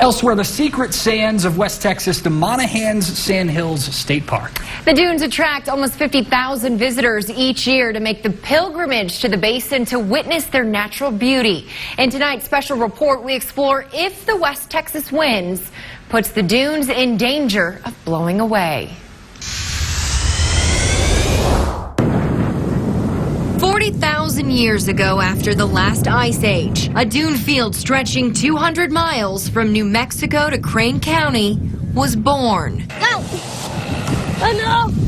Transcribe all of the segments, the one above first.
Elsewhere, the secret sands of West Texas, the Monahans Sandhills State Park. The dunes attract almost 50,000 visitors each year to make the pilgrimage to the basin to witness their natural beauty. In tonight's special report, we explore if the West Texas winds puts the dunes in danger of blowing away. 40,000 years ago, after the last ice age, a dune field stretching 200 miles from New Mexico to Crane County was born. Go! Oh no!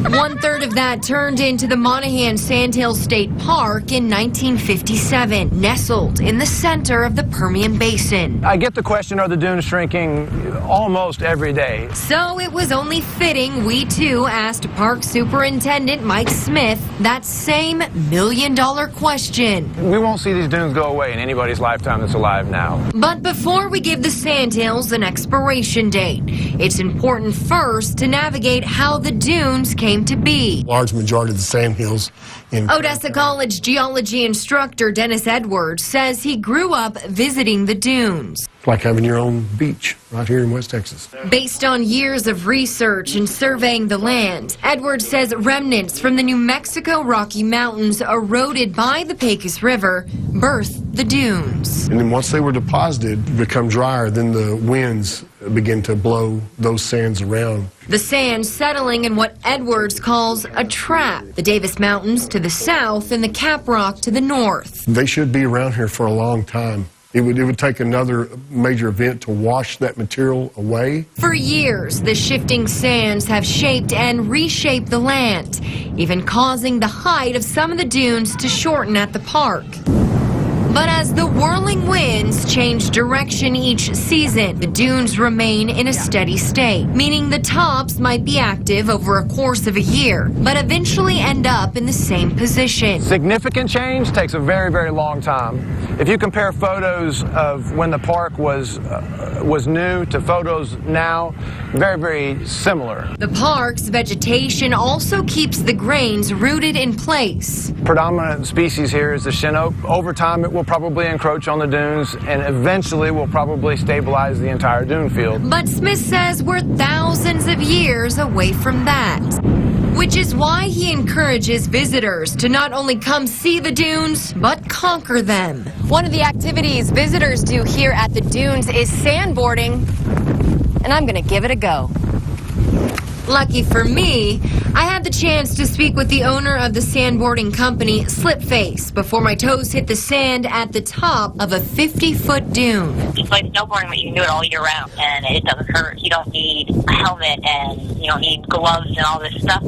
1/3 of that turned into the Monahans Sandhills State Park in 1957, nestled in the center of the Permian Basin. I get the question, are the dunes shrinking almost every day? So it was only fitting we too asked Park Superintendent Mike Smith that same million-dollar question. We won't see these dunes go away in anybody's lifetime that's alive now. But before we give the Sandhills an expiration date, it's important first to navigate how the dunes came to be. Large majority of the sandhills in ODESSA College geology instructor Dennis Edwards says he grew up visiting the dunes. It's like having your own beach right here in West Texas. Based on years of research and surveying the land, Edwards says remnants from the New Mexico Rocky Mountains eroded by the Pecos River birthed the dunes. And then once they were deposited, become drier, then the winds begin to blow those sands around. The sand settling in what Edwards calls a trap. The Davis Mountains to the south and the Cap Rock to the north. They should be around here for a long time. It would take another major event to wash that material away. For years, the shifting sands have shaped and reshaped the land, even causing the height of some of the dunes to shorten at the park. But as the whirling winds change direction each season, the dunes remain in a steady state, meaning the tops might be active over a course of a year, but eventually end up in the same position. Significant change takes a very, very long time. If you compare photos of when the park was new to photos now, very, very similar. The park's vegetation also keeps the grains rooted in place. Predominant species here is the shin oak. Over time, it will probably encroach on the dunes and eventually will probably stabilize the entire dune field. But Smith says we're thousands of years away from that, which is why he encourages visitors to not only come see the dunes, but conquer them. One of the activities visitors do here at the dunes is sandboarding, and I'm gonna give it a go. Lucky for me, I had the chance to speak with the owner of the sandboarding company, Slipface, before my toes hit the sand at the top of a 50-foot dune. It's like snowboarding, but you can do it all year round, and it doesn't hurt. You don't need a helmet, and you don't need gloves and all this stuff.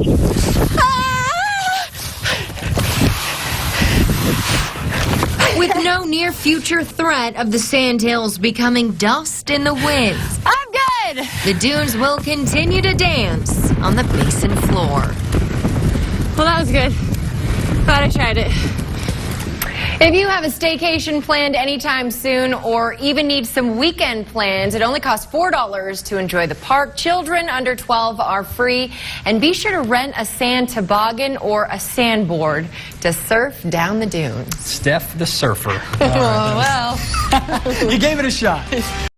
With no near future threat of the sandhills becoming dust in the wind, I'm good! the dunes will continue to dance on the basin floor. Well, that was good. Glad I tried it. If you have a staycation planned anytime soon or even need some weekend plans, it only costs $4 to enjoy the park. Children under 12 are free. And be sure to rent a sand toboggan or a sandboard to surf down the dunes. Steph the surfer. Oh, well. You gave it a shot.